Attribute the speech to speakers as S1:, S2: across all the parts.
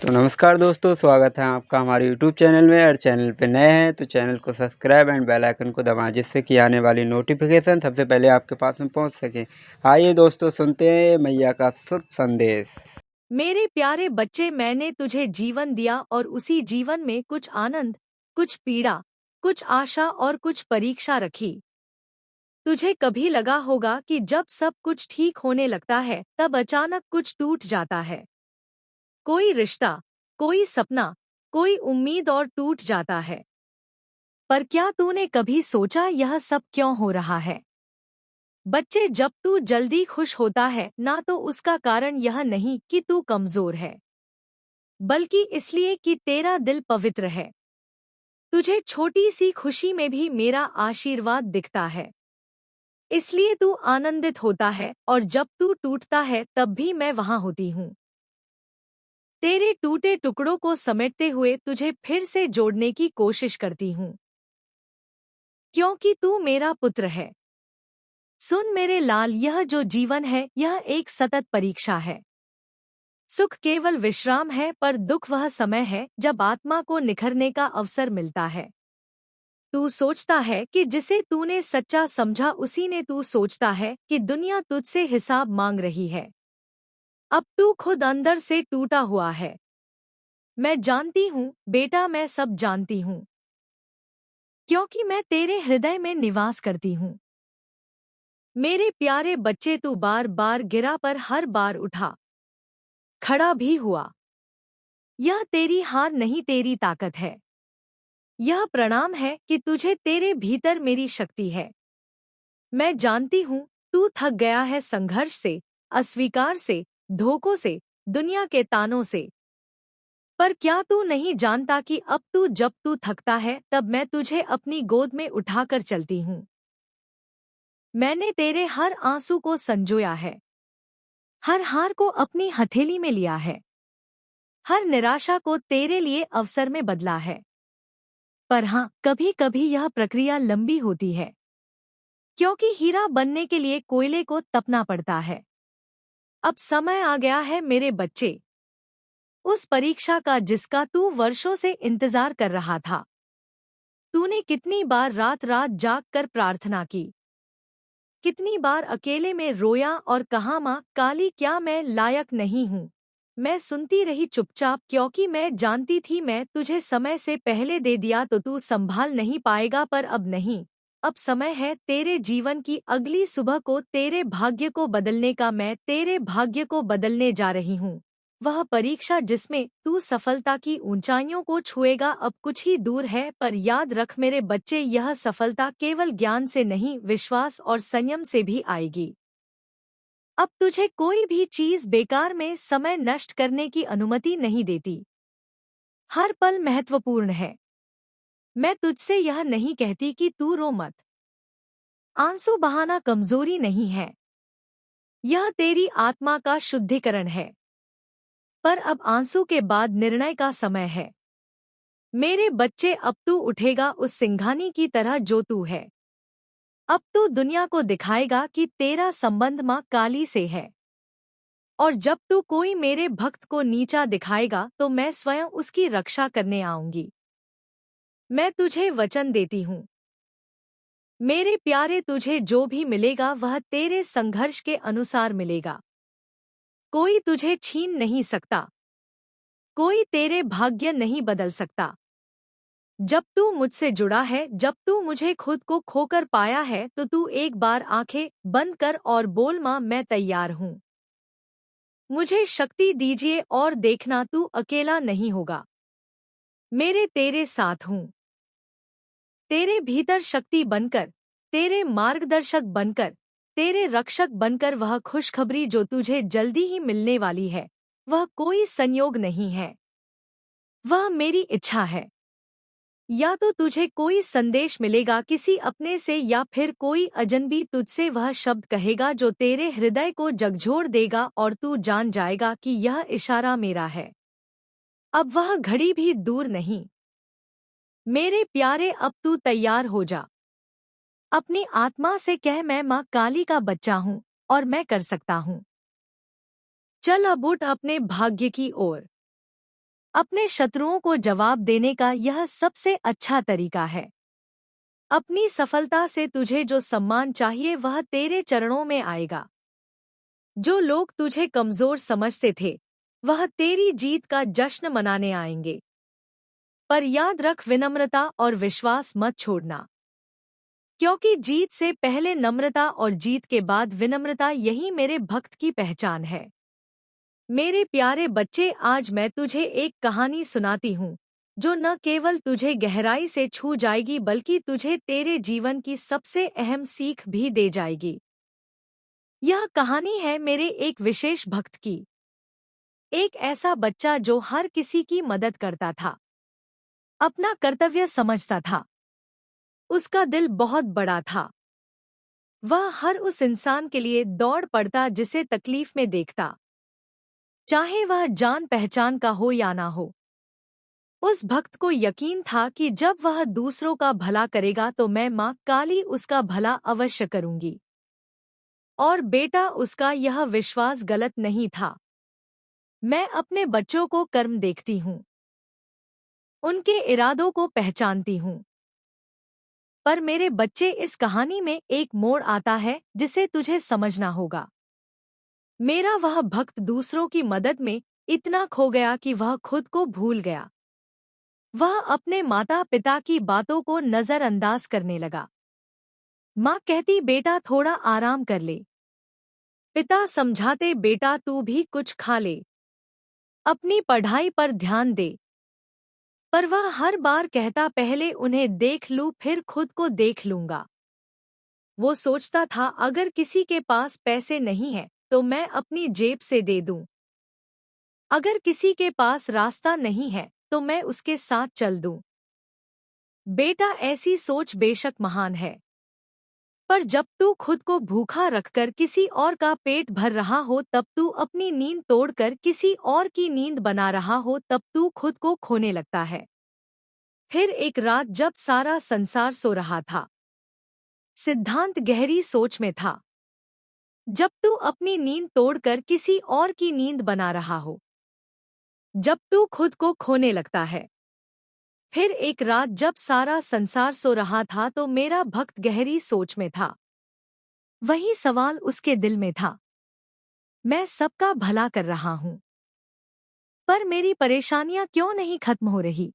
S1: तो नमस्कार दोस्तों, स्वागत है आपका हमारे यूट्यूब चैनल में। और चैनल पे नए हैं तो चैनल को सब्सक्राइब एंड बेल आइकन को दबाएं, जिससे कि आने वाली नोटिफिकेशन सबसे पहले आपके पास में पहुंच सके। आइए दोस्तों, सुनते हैं मैया का शुभ संदेश।
S2: मेरे प्यारे बच्चे, मैंने तुझे जीवन दिया और उसी जीवन में कुछ आनंद, कुछ पीड़ा, कुछ आशा और कुछ परीक्षा रखी। तुझे कभी लगा होगा कि जब सब कुछ ठीक होने लगता है तब अचानक कुछ टूट जाता है। कोई रिश्ता, कोई सपना, कोई उम्मीद और टूट जाता है। पर क्या तूने कभी सोचा यह सब क्यों हो रहा है? बच्चे, जब तू जल्दी खुश होता है ना तो उसका कारण यह नहीं कि तू कमजोर है, बल्कि इसलिए कि तेरा दिल पवित्र है। तुझे छोटी सी खुशी में भी मेरा आशीर्वाद दिखता है, इसलिए तू आनंदित होता है, और जब तू टूटता है तब भी मैं वहां होती हूँ। तेरे टूटे टुकड़ों को समेटते हुए तुझे फिर से जोड़ने की कोशिश करती हूँ, क्योंकि तू मेरा पुत्र है। सुन मेरे लाल, यह जो जीवन है यह एक सतत परीक्षा है। सुख केवल विश्राम है, पर दुख वह समय है जब आत्मा को निखरने का अवसर मिलता है। तू सोचता है कि जिसे तूने सच्चा समझा उसी ने तू सोचता है कि दुनिया तुझसे हिसाब मांग रही है। अब तू खुद अंदर से टूटा हुआ है। मैं जानती हूँ बेटा, मैं सब जानती हूँ, क्योंकि मैं तेरे हृदय में निवास करती हूँ। मेरे प्यारे बच्चे, तू बार बार गिरा पर हर बार उठा, खड़ा भी हुआ। यह तेरी हार नहीं, तेरी ताकत है। यह प्रणाम है कि तुझे तेरे भीतर मेरी शक्ति है। मैं जानती हूँ तू थक गया है संघर्ष से, अस्वीकार से, धोखों से, दुनिया के तानों से। पर क्या तू नहीं जानता कि जब तू थकता है तब मैं तुझे अपनी गोद में उठाकर चलती हूँ। मैंने तेरे हर आंसू को संजोया है, हर हार को अपनी हथेली में लिया है, हर निराशा को तेरे लिए अवसर में बदला है। पर हाँ, कभी कभी यह प्रक्रिया लंबी होती है, क्योंकि हीरा बनने के लिए कोयले को तपना पड़ता है। अब समय आ गया है मेरे बच्चे, उस परीक्षा का जिसका तू वर्षों से इंतजार कर रहा था। तूने कितनी बार रात रात जाग कर प्रार्थना की, कितनी बार अकेले में रोया और कहा, माँ काली, क्या मैं लायक नहीं हूँ? मैं सुनती रही चुपचाप, क्योंकि मैं जानती थी मैं तुझे समय से पहले दे दिया तो तू संभाल नहीं पाएगा। पर अब नहीं, अब समय है तेरे जीवन की अगली सुबह को, तेरे भाग्य को बदलने का। मैं तेरे भाग्य को बदलने जा रही हूँ। वह परीक्षा जिसमें तू सफलता की ऊंचाइयों को छुएगा अब कुछ ही दूर है। पर याद रख मेरे बच्चे, यह सफलता केवल ज्ञान से नहीं, विश्वास और संयम से भी आएगी। अब तुझे कोई भी चीज बेकार में समय नष्ट करने की अनुमति नहीं देती। हर पल महत्वपूर्ण है। मैं तुझसे यह नहीं कहती कि तू रो मत। आंसू बहाना कमजोरी नहीं है, यह तेरी आत्मा का शुद्धिकरण है। पर अब आंसू के बाद निर्णय का समय है। मेरे बच्चे, अब तू उठेगा उस सिंघानी की तरह जो तू है। अब तू दुनिया को दिखाएगा कि तेरा संबंध माँ काली से है। और जब तू कोई मेरे भक्त को नीचा दिखाएगा तो मैं स्वयं उसकी रक्षा करने आऊंगी। मैं तुझे वचन देती हूँ मेरे प्यारे, तुझे जो भी मिलेगा वह तेरे संघर्ष के अनुसार मिलेगा। कोई तुझे छीन नहीं सकता, कोई तेरे भाग्य नहीं बदल सकता। जब तू मुझसे जुड़ा है, जब तू मुझे खुद को खोकर पाया है, तो तू एक बार आंखें बंद कर और बोल, माँ मैं तैयार हूँ। मुझे शक्ति दीजिए और देखना तू अकेला नहीं होगा। मेरे तेरे साथ हूँ। तेरे भीतर शक्ति बनकर, तेरे मार्गदर्शक बनकर, तेरे रक्षक बनकर। वह खुशखबरी जो तुझे जल्दी ही मिलने वाली है, वह कोई संयोग नहीं है, वह मेरी इच्छा है। या तो तुझे कोई संदेश मिलेगा किसी अपने से, या फिर कोई अजनबी तुझसे वह शब्द कहेगा जो तेरे हृदय को झकझोर देगा और तू जान जाएगा कि यह इशारा मेरा है। अब वह घड़ी भी दूर नहीं। मेरे प्यारे, अब तू तैयार हो जा। अपनी आत्मा से कह, मैं माँ काली का बच्चा हूँ और मैं कर सकता हूँ। चल अब उठ अपने भाग्य की ओर। अपने शत्रुओं को जवाब देने का यह सबसे अच्छा तरीका है। अपनी सफलता से तुझे जो सम्मान चाहिए वह तेरे चरणों में आएगा। जो लोग तुझे कमजोर समझते थे वह तेरी जीत का जश्न मनाने आएंगे। पर याद रख, विनम्रता और विश्वास मत छोड़ना, क्योंकि जीत से पहले नम्रता और जीत के बाद विनम्रता, यही मेरे भक्त की पहचान है। मेरे प्यारे बच्चे, आज मैं तुझे एक कहानी सुनाती हूँ जो न केवल तुझे गहराई से छू जाएगी बल्कि तुझे तेरे जीवन की सबसे अहम सीख भी दे जाएगी। यह कहानी है मेरे एक विशेष भक्त की। एक ऐसा बच्चा जो हर किसी की मदद करता था, अपना कर्तव्य समझता था। उसका दिल बहुत बड़ा था। वह हर उस इंसान के लिए दौड़ पड़ता जिसे तकलीफ में देखता, चाहे वह जान पहचान का हो या ना हो। उस भक्त को यकीन था कि जब वह दूसरों का भला करेगा तो मैं माँ काली उसका भला अवश्य करूंगी। और बेटा, उसका यह विश्वास गलत नहीं था। मैं अपने बच्चों को कर्म देखती हूँ, उनके इरादों को पहचानती हूँ। पर मेरे बच्चे, इस कहानी में एक मोड़ आता है जिसे तुझे समझना होगा। मेरा वह भक्त दूसरों की मदद में इतना खो गया कि वह खुद को भूल गया। वह अपने माता पिता की बातों को नजरअंदाज करने लगा। माँ कहती, बेटा थोड़ा आराम कर ले। पिता समझाते, बेटा तू भी कुछ खा ले, अपनी पढ़ाई पर ध्यान दे। पर वह हर बार कहता, पहले उन्हें देख लूं फिर खुद को देख लूंगा। वो सोचता था, अगर किसी के पास पैसे नहीं है तो मैं अपनी जेब से दे दूं। अगर किसी के पास रास्ता नहीं है तो मैं उसके साथ चल दूं। बेटा, ऐसी सोच बेशक महान है, पर जब तू खुद को भूखा रखकर किसी और का पेट भर रहा हो, तब तू अपनी नींद तोड़कर किसी और की नींद बना रहा हो, तब तू खुद को खोने लगता है। फिर एक रात जब सारा संसार सो रहा था, सिद्धांत गहरी सोच में था। जब तू अपनी नींद तोड़कर किसी और की नींद बना रहा हो, जब तू खुद को खोने लगता है। फिर एक रात जब सारा संसार सो रहा था तो मेरा भक्त गहरी सोच में था। वही सवाल उसके दिल में था, मैं सबका भला कर रहा हूँ, पर मेरी परेशानियां क्यों नहीं खत्म हो रही?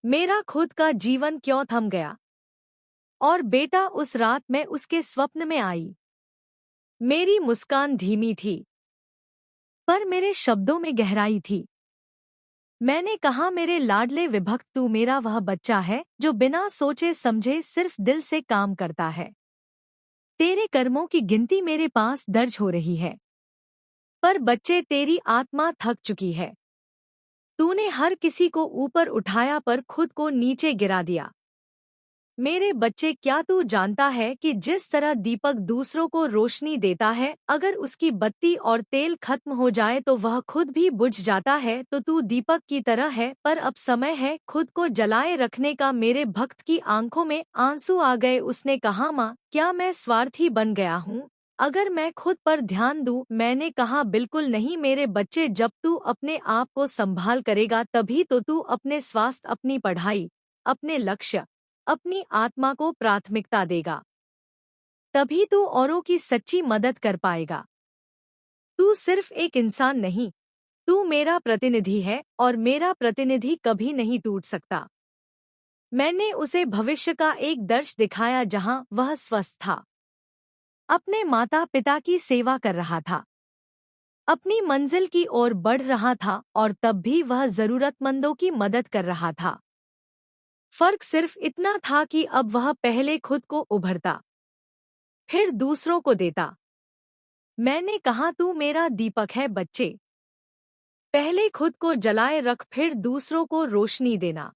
S2: मेरा खुद का जीवन क्यों थम गया? और बेटा, उस रात मैं उसके स्वप्न में आई। मेरी मुस्कान धीमी थी, पर मेरे शब्दों में गहराई थी। मैंने कहा, मेरे लाडले विभक्त, तू मेरा वह बच्चा है जो बिना सोचे समझे सिर्फ दिल से काम करता है। तेरे कर्मों की गिनती मेरे पास दर्ज हो रही है, पर बच्चे, तेरी आत्मा थक चुकी है। तूने हर किसी को ऊपर उठाया पर खुद को नीचे गिरा दिया। मेरे बच्चे, क्या तू जानता है कि जिस तरह दीपक दूसरों को रोशनी देता है, अगर उसकी बत्ती और तेल खत्म हो जाए तो वह खुद भी बुझ जाता है, तो तू दीपक की तरह है। पर अब समय है खुद को जलाए रखने का। मेरे भक्त की आंखों में आंसू आ गए। उसने कहा, माँ, क्या मैं स्वार्थी बन गया हूँ? अगर मैं खुद पर ध्यान दूं? मैंने कहा, बिल्कुल नहीं मेरे बच्चे, जब तू अपने आप को संभाल करेगा तभी तो तू अपने स्वास्थ्य, अपनी पढ़ाई, अपने लक्ष्य, अपनी आत्मा को प्राथमिकता देगा। तभी तू औरों की सच्ची मदद कर पाएगा। तू सिर्फ एक इंसान नहीं, तू मेरा प्रतिनिधि है और मेरा प्रतिनिधि कभी नहीं टूट सकता। मैंने उसे भविष्य का एक दर्श दिखाया जहां वह स्वस्थ था, अपने माता पिता की सेवा कर रहा था, अपनी मंजिल की ओर बढ़ रहा था, और तब भी वह जरूरतमंदों की मदद कर रहा था। फर्क सिर्फ इतना था कि अब वह पहले खुद को उभरता, फिर दूसरों को देता। मैंने कहा, तू मेरा दीपक है बच्चे, पहले खुद को जलाए रख, फिर दूसरों को रोशनी देना।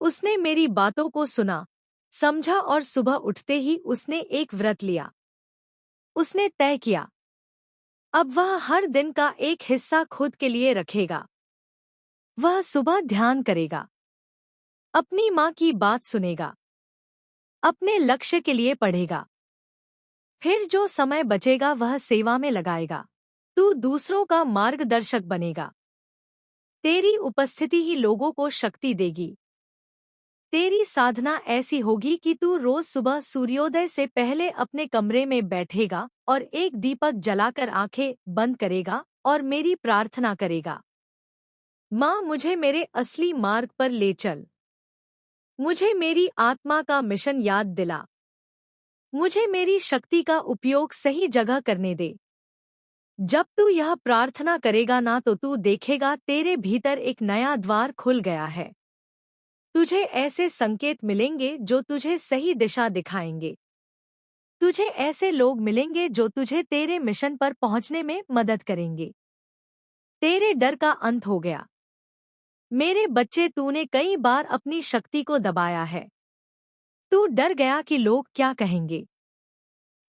S2: उसने मेरी बातों को सुना, समझा और सुबह उठते ही उसने एक व्रत लिया। उसने तय किया, अब वह हर दिन का एक हिस्सा खुद के लिए रखेगा। वह सुबह ध्यान करेगा, अपनी माँ की बात सुनेगा, अपने लक्ष्य के लिए पढ़ेगा, फिर जो समय बचेगा वह सेवा में लगाएगा। तू दूसरों का मार्गदर्शक बनेगा। तेरी उपस्थिति ही लोगों को शक्ति देगी। तेरी साधना ऐसी होगी कि तू रोज सुबह सूर्योदय से पहले अपने कमरे में बैठेगा और एक दीपक जलाकर आंखें बंद करेगा और मेरी प्रार्थना करेगा, माँ मुझे मेरे असली मार्ग पर ले चल। मुझे मेरी आत्मा का मिशन याद दिला। मुझे मेरी शक्ति का उपयोग सही जगह करने दे। जब तू यह प्रार्थना करेगा ना तो तू देखेगा तेरे भीतर एक नया द्वार खुल गया है। तुझे ऐसे संकेत मिलेंगे जो तुझे सही दिशा दिखाएंगे। तुझे ऐसे लोग मिलेंगे जो तुझे तेरे मिशन पर पहुंचने में मदद करेंगे। तेरे डर का अंत हो गया। मेरे बच्चे, तूने कई बार अपनी शक्ति को दबाया है। तू डर गया कि लोग क्या कहेंगे।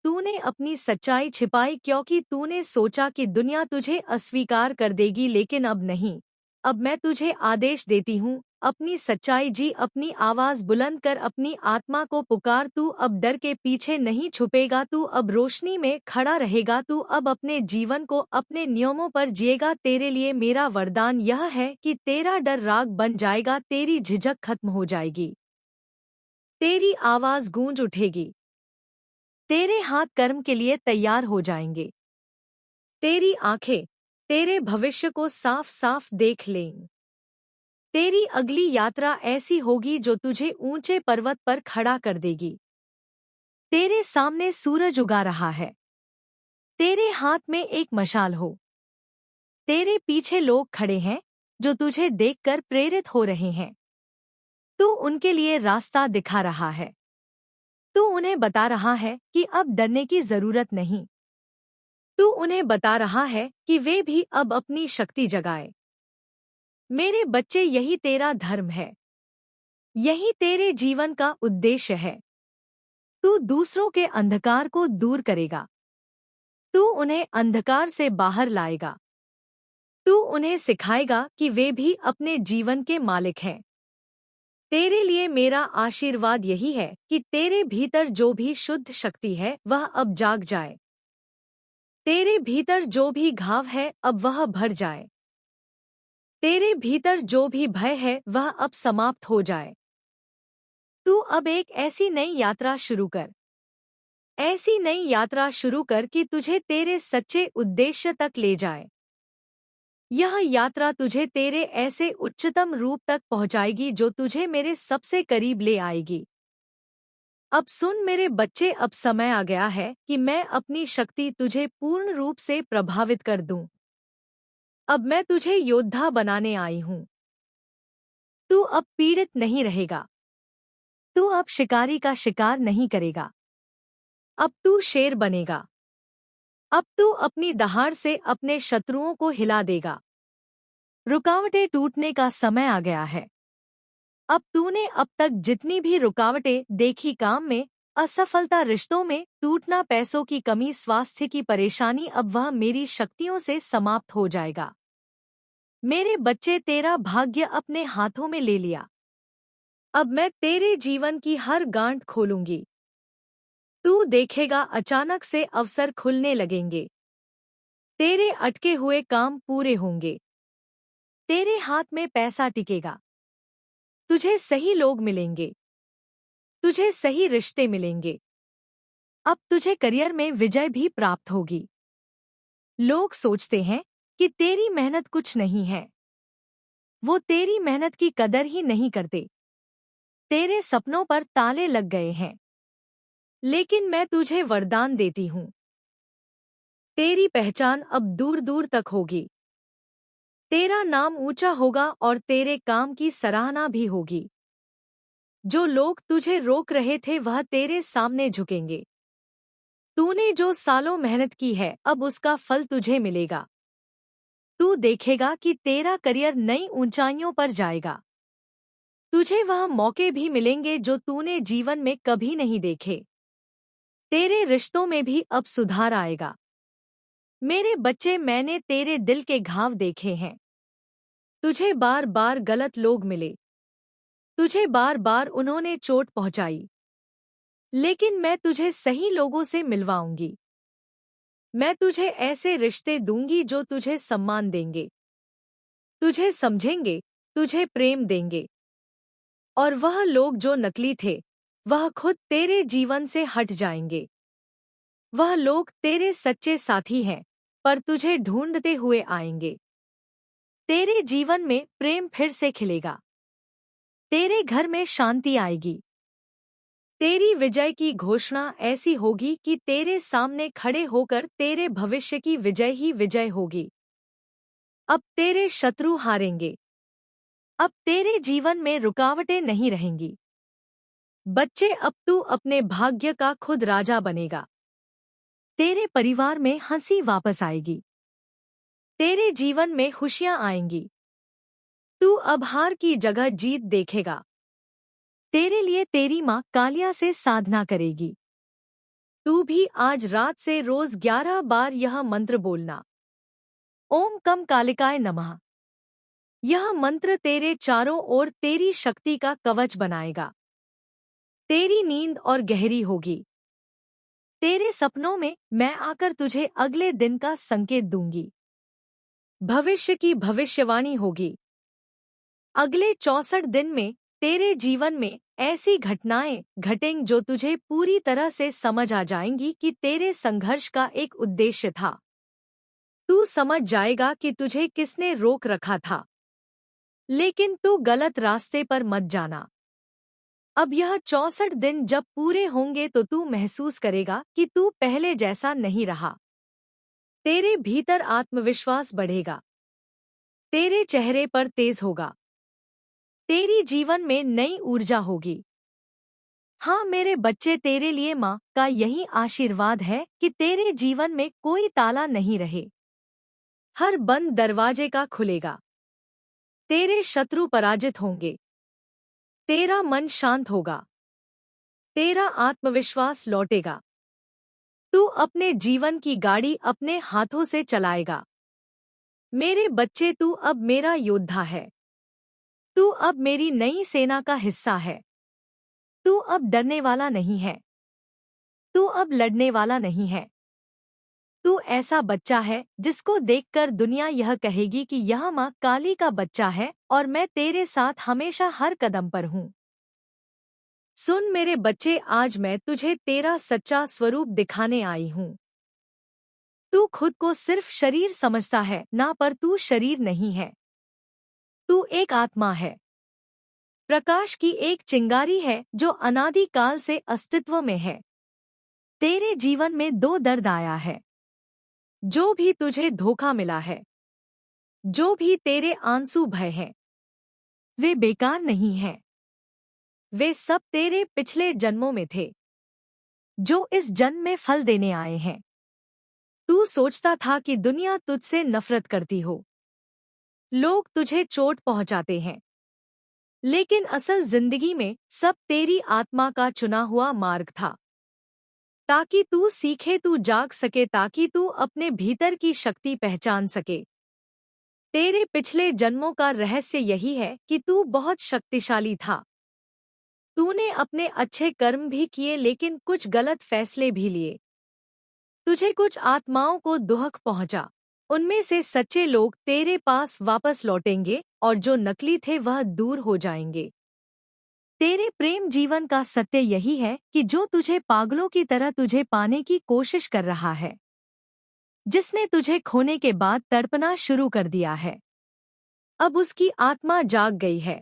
S2: तूने अपनी सच्चाई छिपाई क्योंकि तूने सोचा कि दुनिया तुझे अस्वीकार कर देगी, लेकिन अब नहीं। अब मैं तुझे आदेश देती हूँ, अपनी सच्चाई जी, अपनी आवाज बुलंद कर, अपनी आत्मा को पुकार। तू अब डर के पीछे नहीं छुपेगा, तू अब रोशनी में खड़ा रहेगा। तू अब अपने जीवन को अपने नियमों पर जिएगा। तेरे लिए मेरा वरदान यह है कि तेरा डर राग बन जाएगा, तेरी झिझक खत्म हो जाएगी, तेरी आवाज गूंज उठेगी, तेरे हाथ कर्म के लिए तैयार हो जाएंगे, तेरी आंखें तेरे भविष्य को साफ साफ देख लें। तेरी अगली यात्रा ऐसी होगी जो तुझे ऊंचे पर्वत पर खड़ा कर देगी। तेरे सामने सूरज उगा रहा है, तेरे हाथ में एक मशाल हो। तेरे पीछे लोग खड़े हैं जो तुझे देखकर प्रेरित हो रहे हैं। तू उनके लिए रास्ता दिखा रहा है। तू उन्हें बता रहा है कि अब डरने की जरूरत नहीं। तू उन्हें बता रहा है कि वे भी अब अपनी शक्ति जगाए। मेरे बच्चे, यही तेरा धर्म है, यही तेरे जीवन का उद्देश्य है। तू दूसरों के अंधकार को दूर करेगा। तू उन्हें अंधकार से बाहर लाएगा। तू उन्हें सिखाएगा कि वे भी अपने जीवन के मालिक हैं। तेरे लिए मेरा आशीर्वाद यही है कि तेरे भीतर जो भी शुद्ध शक्ति है वह अब जाग जाए। तेरे भीतर जो भी घाव है अब वह भर जाए। तेरे भीतर जो भी भय है वह अब समाप्त हो जाए। तू अब एक ऐसी नई यात्रा शुरू कर। ऐसी नई यात्रा शुरू कर कि तुझे तेरे सच्चे उद्देश्य तक ले जाए। यह यात्रा तुझे तेरे ऐसे उच्चतम रूप तक पहुंचाएगी जो तुझे मेरे सबसे करीब ले आएगी। अब सुन मेरे बच्चे, अब समय आ गया है कि मैं अपनी शक्ति तुझे पूर्ण रूप से प्रभावित कर दूं। अब मैं तुझे योद्धा बनाने आई हूं। तू अब पीड़ित नहीं रहेगा। तू अब शिकारी का शिकार नहीं करेगा। अब तू शेर बनेगा। अब तू अपनी दहाड़ से अपने शत्रुओं को हिला देगा। रुकावटें टूटने का समय आ गया है। अब तूने अब तक जितनी भी रुकावटें देखी, काम में असफलता, रिश्तों में टूटना, पैसों की कमी, स्वास्थ्य की परेशानी, अब वह मेरी शक्तियों से समाप्त हो जाएगा। मेरे बच्चे, तेरा भाग्य अपने हाथों में ले लिया। अब मैं तेरे जीवन की हर गांठ खोलूंगी। तू देखेगा अचानक से अवसर खुलने लगेंगे। तेरे अटके हुए काम पूरे होंगे। तेरे हाथ में पैसा टिकेगा। तुझे सही लोग मिलेंगे। तुझे सही रिश्ते मिलेंगे। अब तुझे करियर में विजय भी प्राप्त होगी। लोग सोचते हैं कि तेरी मेहनत कुछ नहीं है। वो तेरी मेहनत की कदर ही नहीं करते। तेरे सपनों पर ताले लग गए हैं। लेकिन मैं तुझे वरदान देती हूँ, तेरी पहचान अब दूर दूर तक होगी। तेरा नाम ऊंचा होगा और तेरे काम की सराहना भी होगी। जो लोग तुझे रोक रहे थे वह तेरे सामने झुकेंगे। तूने जो सालों मेहनत की है अब उसका फल तुझे मिलेगा। तू देखेगा कि तेरा करियर नई ऊंचाइयों पर जाएगा। तुझे वह मौके भी मिलेंगे जो तूने जीवन में कभी नहीं देखे। तेरे रिश्तों में भी अब सुधार आएगा। मेरे बच्चे, मैंने तेरे दिल के घाव देखे हैं। तुझे बार बार गलत लोग मिले। तुझे बार बार उन्होंने चोट पहुंचाई। लेकिन मैं तुझे सही लोगों से मिलवाऊंगी। मैं तुझे ऐसे रिश्ते दूंगी जो तुझे सम्मान देंगे। तुझे समझेंगे, तुझे प्रेम देंगे। और वह लोग जो नकली थे, वह खुद तेरे जीवन से हट जाएंगे। वह लोग तेरे सच्चे साथी हैं, पर तुझे ढूंढते हुए आएंगे। तेरे जीवन में प्रेम फिर से खिलेगा। तेरे घर में शांति आएगी। तेरी विजय की घोषणा ऐसी होगी कि तेरे सामने खड़े होकर तेरे भविष्य की विजय ही विजय होगी। अब तेरे शत्रु हारेंगे। अब तेरे जीवन में रुकावटें नहीं रहेंगी। बच्चे, अब तू अपने भाग्य का खुद राजा बनेगा। तेरे परिवार में हंसी वापस आएगी। तेरे जीवन में खुशियां आएंगी। तू अब हार की जगह जीत देखेगा। तेरे लिए तेरी माँ कालिया से साधना करेगी। तू भी आज रात से रोज 11 बार यह मंत्र बोलना। ओम कम कालिकाय नमः। यह मंत्र तेरे चारों ओर तेरी शक्ति का कवच बनाएगा। तेरी नींद और गहरी होगी। तेरे सपनों में मैं आकर तुझे अगले दिन का संकेत दूंगी। भविष्य की भविष्यवाणी होगी। अगले 64 दिन में तेरे जीवन में ऐसी घटनाएं घटेंगी जो तुझे पूरी तरह से समझ आ जाएंगी कि तेरे संघर्ष का एक उद्देश्य था। तू समझ जाएगा कि तुझे किसने रोक रखा था। लेकिन तू गलत रास्ते पर मत जाना। अब यह 64 दिन जब पूरे होंगे तो तू महसूस करेगा कि तू पहले जैसा नहीं रहा। तेरे भीतर आत्मविश्वास बढ़ेगा। तेरे चेहरे पर तेज होगा। तेरी जीवन में नई ऊर्जा होगी। हाँ मेरे बच्चे, तेरे लिए माँ का यही आशीर्वाद है कि तेरे जीवन में कोई ताला नहीं रहे। हर बंद दरवाजे का खुलेगा। तेरे शत्रु पराजित होंगे। तेरा मन शांत होगा। तेरा आत्मविश्वास लौटेगा। तू अपने जीवन की गाड़ी अपने हाथों से चलाएगा। मेरे बच्चे, तू अब मेरा योद्धा है। तू अब मेरी नई सेना का हिस्सा है। तू अब डरने वाला नहीं है। तू अब लड़ने वाला नहीं है। तू ऐसा बच्चा है जिसको देखकर दुनिया यह कहेगी कि यह माँ काली का बच्चा है और मैं तेरे साथ हमेशा हर कदम पर हूँ। सुन मेरे बच्चे, आज मैं तुझे तेरा सच्चा स्वरूप दिखाने आई हूँ। तू खुद को सिर्फ शरीर समझता है ना, पर तू शरीर नहीं है। तू एक आत्मा है। प्रकाश की एक चिंगारी है जो अनादिकाल से अस्तित्व में है। तेरे जीवन में 2 दर्द आया है। जो भी तुझे धोखा मिला है, जो भी तेरे आंसू भय हैं, वे बेकार नहीं हैं। वे सब तेरे पिछले जन्मों में थे, जो इस जन्म में फल देने आए हैं। तू सोचता था कि दुनिया तुझसे नफरत करती हो, लोग तुझे चोट पहुंचाते हैं, लेकिन असल जिंदगी में सब तेरी आत्मा का चुना हुआ मार्ग था। ताकि तू सीखे, तू जाग सके, ताकि तू अपने भीतर की शक्ति पहचान सके। तेरे पिछले जन्मों का रहस्य यही है कि तू बहुत शक्तिशाली था। तूने अपने अच्छे कर्म भी किए, लेकिन कुछ गलत फैसले भी लिए। तुझे कुछ आत्माओं को दुख पहुंचा। उनमें से सच्चे लोग तेरे पास वापस लौटेंगे और जो नकली थे वह दूर हो जाएंगे। तेरे प्रेम जीवन का सत्य यही है कि जो तुझे पागलों की तरह तुझे पाने की कोशिश कर रहा है, जिसने तुझे खोने के बाद तड़पना शुरू कर दिया है, अब उसकी आत्मा जाग गई है।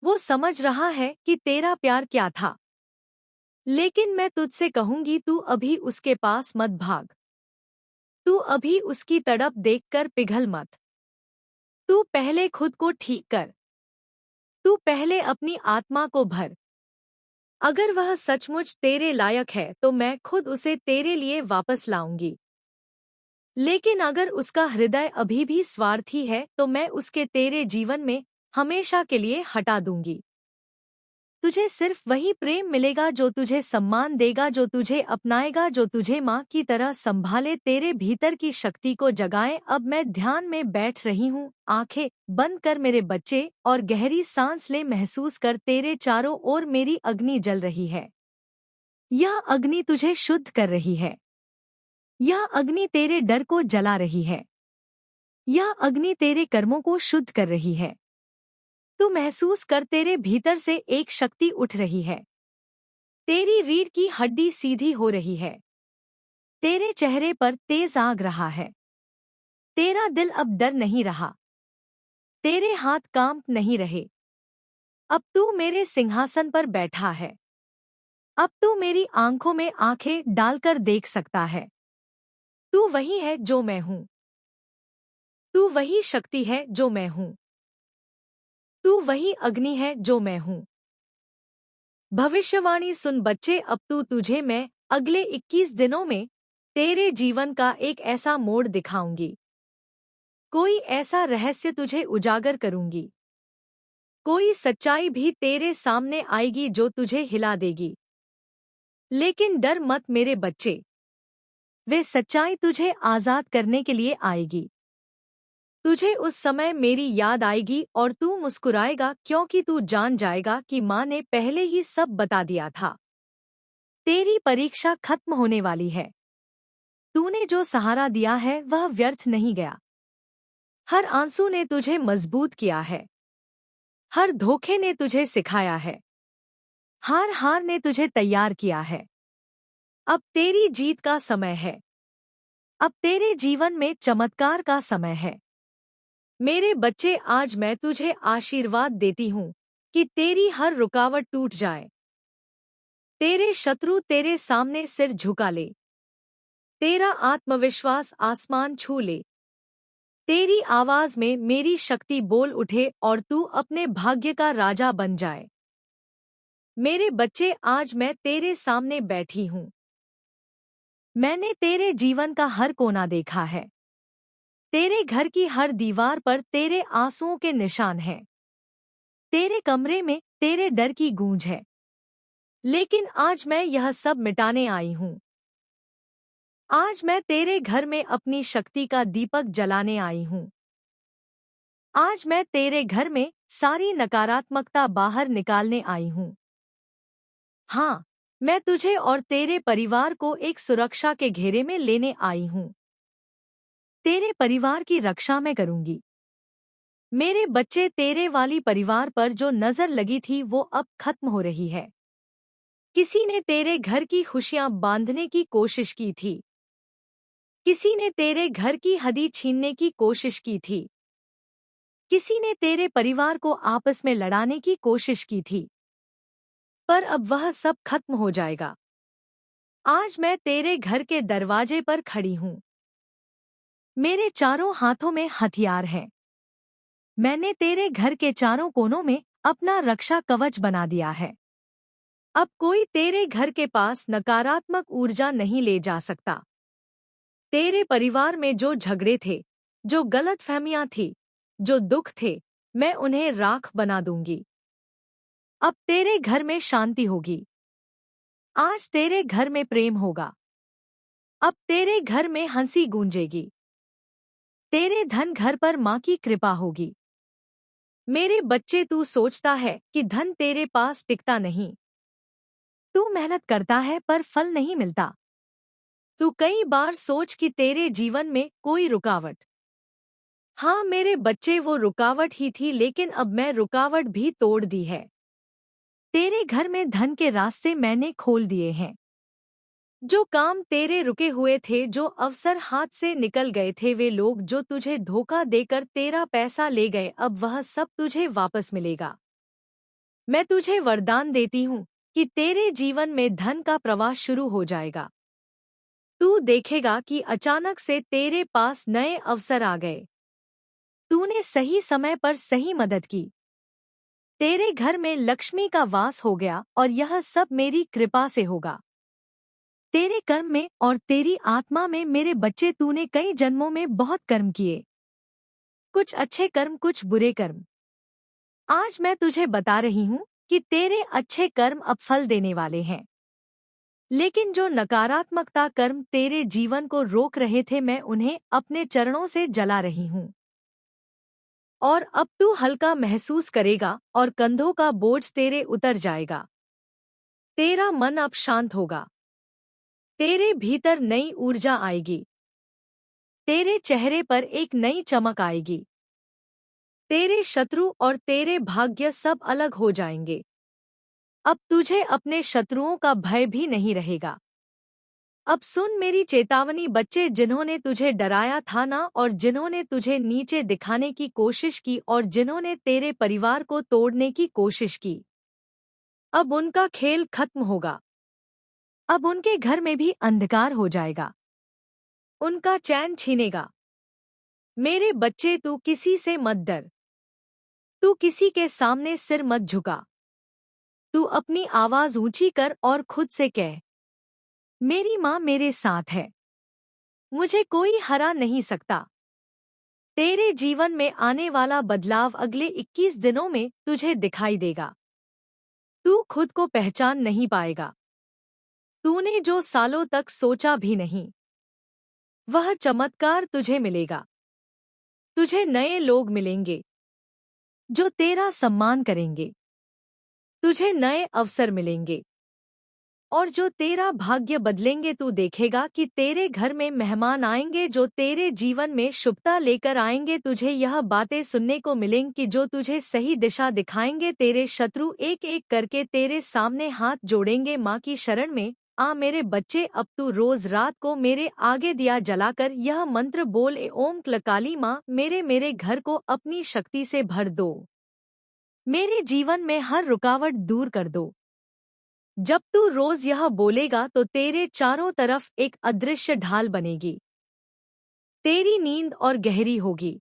S2: वो समझ रहा है कि तेरा प्यार क्या था। लेकिन मैं तुझसे कहूंगी, तू अभी उसके पास मत भाग। तू अभी उसकी तड़प देखकर पिघल मत। तू पहले खुद को ठीक कर। तू पहले अपनी आत्मा को भर। अगर वह सचमुच तेरे लायक है तो मैं खुद उसे तेरे लिए वापस लाऊंगी। लेकिन अगर उसका हृदय अभी भी स्वार्थी है तो मैं उसके तेरे जीवन में हमेशा के लिए हटा दूंगी। तुझे सिर्फ वही प्रेम मिलेगा जो तुझे सम्मान देगा, जो तुझे अपनाएगा, जो तुझे माँ की तरह संभाले, तेरे भीतर की शक्ति को जगाए। अब मैं ध्यान में बैठ रही हूँ। आंखें बंद कर मेरे बच्चे और गहरी सांस ले। महसूस कर तेरे चारों ओर मेरी अग्नि जल रही है। यह अग्नि तुझे शुद्ध कर रही है। यह अग्नि तेरे डर को जला रही है। यह अग्नि तेरे कर्मों को शुद्ध कर रही है। तू महसूस कर, तेरे भीतर से एक शक्ति उठ रही है। तेरी रीढ़ की हड्डी सीधी हो रही है। तेरे चेहरे पर तेज आग रहा है। तेरा दिल अब डर नहीं रहा। तेरे हाथ कांप नहीं रहे। अब तू मेरे सिंहासन पर बैठा है। अब तू मेरी आंखों में आंखें डालकर देख सकता है। तू वही है जो मैं हूँ। तू वही शक्ति है जो मैं हूँ। तू वही अग्नि है जो मैं हूँ। भविष्यवाणी सुन बच्चे, अब तुझे मैं अगले 21 दिनों में तेरे जीवन का एक ऐसा मोड़ दिखाऊंगी। कोई ऐसा रहस्य तुझे उजागर करूंगी। कोई सच्चाई भी तेरे सामने आएगी जो तुझे हिला देगी। लेकिन डर मत मेरे बच्चे, वे सच्चाई तुझे आजाद करने के लिए आएगी। तुझे उस समय मेरी याद आएगी और तू मुस्कुराएगा, क्योंकि तू जान जाएगा कि माँ ने पहले ही सब बता दिया था। तेरी परीक्षा खत्म होने वाली है। तूने जो सहारा दिया है वह व्यर्थ नहीं गया। हर आंसू ने तुझे मजबूत किया है। हर धोखे ने तुझे सिखाया है। हार हार ने तुझे तैयार किया है। अब तेरी जीत का समय है। अब तेरे जीवन में चमत्कार का समय है। मेरे बच्चे, आज मैं तुझे आशीर्वाद देती हूँ कि तेरी हर रुकावट टूट जाए। तेरे शत्रु तेरे सामने सिर झुका ले। तेरा आत्मविश्वास आसमान छू ले। तेरी आवाज में मेरी शक्ति बोल उठे और तू अपने भाग्य का राजा बन जाए। मेरे बच्चे, आज मैं तेरे सामने बैठी हूँ। मैंने तेरे जीवन का हर कोना देखा है। तेरे घर की हर दीवार पर तेरे आंसुओं के निशान हैं। तेरे कमरे में तेरे डर की गूंज है। लेकिन आज मैं यह सब मिटाने आई हूँ। आज मैं तेरे घर में अपनी शक्ति का दीपक जलाने आई हूँ। आज मैं तेरे घर में सारी नकारात्मकता बाहर निकालने आई हूँ। हाँ, मैं तुझे और तेरे परिवार को एक सुरक्षा के घेरे में लेने आई हूँ। तेरे परिवार की रक्षा मैं करूंगी। मेरे बच्चे, तेरे वाली परिवार पर जो नजर लगी थी वो अब खत्म हो रही है। किसी ने तेरे घर की खुशियां बांधने की कोशिश की थी। किसी ने तेरे घर की हदी छीनने की कोशिश की थी। किसी ने तेरे परिवार को आपस में लड़ाने की कोशिश की थी। पर अब वह सब खत्म हो जाएगा। आज मैं तेरे घर के दरवाजे पर खड़ी हूँ। मेरे चारों हाथों में हथियार हैं। मैंने तेरे घर के चारों कोनों में अपना रक्षा कवच बना दिया है। अब कोई तेरे घर के पास नकारात्मक ऊर्जा नहीं ले जा सकता। तेरे परिवार में जो झगड़े थे, जो गलतफहमियां थी, जो दुख थे, मैं उन्हें राख बना दूंगी। अब तेरे घर में शांति होगी। आज तेरे घर में प्रेम होगा। अब तेरे घर में हंसी गूंजेगी। तेरे धन घर पर माँ की कृपा होगी। मेरे बच्चे, तू सोचता है कि धन तेरे पास टिकता नहीं। तू मेहनत करता है पर फल नहीं मिलता। तू कई बार सोच कि तेरे जीवन में कोई रुकावट। हाँ मेरे बच्चे, वो रुकावट ही थी, लेकिन अब मैं रुकावट भी तोड़ दी है। तेरे घर में धन के रास्ते मैंने खोल दिए हैं। जो काम तेरे रुके हुए थे, जो अवसर हाथ से निकल गए थे, वे लोग जो तुझे धोखा देकर तेरा पैसा ले गए, अब वह सब तुझे वापस मिलेगा। मैं तुझे वरदान देती हूँ कि तेरे जीवन में धन का प्रवाह शुरू हो जाएगा। तू देखेगा कि अचानक से तेरे पास नए अवसर आ गए। तूने सही समय पर सही मदद की। तेरे घर में लक्ष्मी का वास हो गया और यह सब मेरी कृपा से होगा। तेरे कर्म में और तेरी आत्मा में मेरे बच्चे, तूने कई जन्मों में बहुत कर्म किए। कुछ अच्छे कर्म, कुछ बुरे कर्म। आज मैं तुझे बता रही हूँ कि तेरे अच्छे कर्म अब फल देने वाले हैं। लेकिन जो नकारात्मकता कर्म तेरे जीवन को रोक रहे थे, मैं उन्हें अपने चरणों से जला रही हूँ। और अब तू हल्का महसूस करेगा और कंधों का बोझ तेरे उतर जाएगा। तेरा मन अब शांत होगा। तेरे भीतर नई ऊर्जा आएगी। तेरे चेहरे पर एक नई चमक आएगी। तेरे शत्रु और तेरे भाग्य सब अलग हो जाएंगे। अब तुझे अपने शत्रुओं का भय भी नहीं रहेगा। अब सुन मेरी चेतावनी बच्चे, जिन्होंने तुझे डराया था ना, और जिन्होंने तुझे नीचे दिखाने की कोशिश की और जिन्होंने तेरे परिवार को तोड़ने की कोशिश की, अब उनका खेल खत्म होगा। अब उनके घर में भी अंधकार हो जाएगा, उनका चैन छीनेगा। मेरे बच्चे, तू किसी से मत डर, तू किसी के सामने सिर मत झुका। तू अपनी आवाज ऊंची कर और खुद से कह, मेरी माँ मेरे साथ है, मुझे कोई हरा नहीं सकता। तेरे जीवन में आने वाला बदलाव अगले 21 दिनों में तुझे दिखाई देगा। तू खुद को पहचान नहीं पाएगा। तूने जो सालों तक सोचा भी नहीं, वह चमत्कार तुझे मिलेगा। तुझे नए लोग मिलेंगे जो तेरा सम्मान करेंगे। तुझे नए अवसर मिलेंगे और जो तेरा भाग्य बदलेंगे। तू देखेगा कि तेरे घर में मेहमान आएंगे जो तेरे जीवन में शुभता लेकर आएंगे। तुझे यह बातें सुनने को मिलेंगी कि जो तुझे सही दिशा दिखाएंगे। तेरे शत्रु एक एक करके तेरे सामने हाथ जोड़ेंगे। माँ की शरण में आ मेरे बच्चे। अब तू रोज रात को मेरे आगे दिया जलाकर यह मंत्र बोल, ए ओम क्लकाली माँ, मेरे घर को अपनी शक्ति से भर दो, मेरे जीवन में हर रुकावट दूर कर दो। जब तू रोज यह बोलेगा तो तेरे चारों तरफ एक अदृश्य ढाल बनेगी। तेरी नींद और गहरी होगी।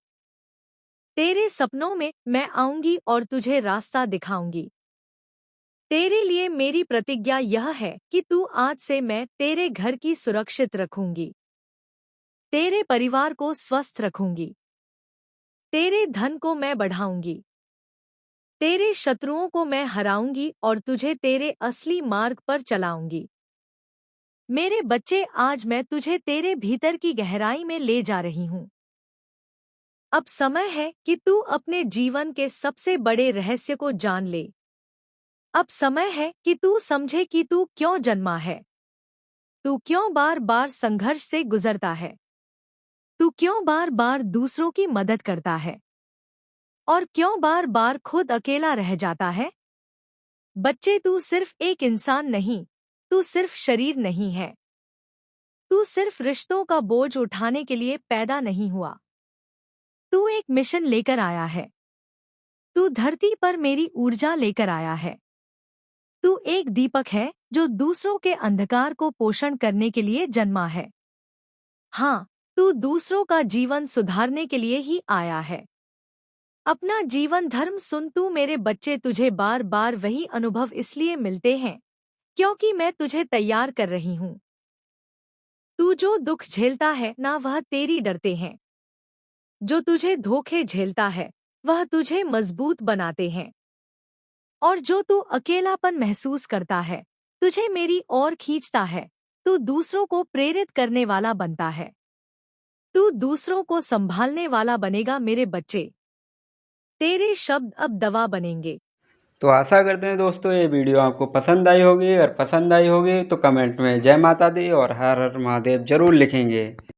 S2: तेरे सपनों में मैं आऊंगी और तुझे रास्ता दिखाऊंगी। तेरे लिए मेरी प्रतिज्ञा यह है कि तू आज से मैं तेरे घर की सुरक्षित रखूंगी, तेरे परिवार को स्वस्थ रखूंगी, तेरे धन को मैं बढ़ाऊंगी, तेरे शत्रुओं को मैं हराऊंगी और तुझे तेरे असली मार्ग पर चलाऊंगी। मेरे बच्चे, आज मैं तुझे तेरे भीतर की गहराई में ले जा रही हूँ। अब समय है कि तू अपने जीवन के सबसे बड़े रहस्य को जान ले। अब समय है कि तू समझे कि तू क्यों जन्मा है, तू क्यों बार बार संघर्ष से गुजरता है, तू क्यों बार बार दूसरों की मदद करता है और क्यों बार बार खुद अकेला रह जाता है। बच्चे, तू सिर्फ एक इंसान नहीं, तू सिर्फ शरीर नहीं है, तू सिर्फ रिश्तों का बोझ उठाने के लिए पैदा नहीं हुआ। तू एक मिशन लेकर आया है। तू धरती पर मेरी ऊर्जा लेकर आया है। तू एक दीपक है जो दूसरों के अंधकार को पोषण करने के लिए जन्मा है। हाँ, तू दूसरों का जीवन सुधारने के लिए ही आया है। अपना जीवन धर्म सुन तू मेरे बच्चे, तुझे बार बार वही अनुभव इसलिए मिलते हैं क्योंकि मैं तुझे तैयार कर रही हूँ। तू जो दुख झेलता है ना, वह तेरी डरते हैं। जो तुझे धोखे झेलता है वह तुझे मजबूत बनाते हैं। और जो तू अकेलापन महसूस करता है तुझे मेरी ओर खींचता है। तू दूसरों को प्रेरित करने वाला बनता है। तू दूसरों को संभालने वाला बनेगा। मेरे बच्चे, तेरे शब्द अब दवा बनेंगे।
S1: तो आशा करते हैं दोस्तों ये वीडियो आपको पसंद आई होगी। अगर पसंद आई होगी तो कमेंट में जय माता दी और हर हर महादेव जरूर लिखेंगे।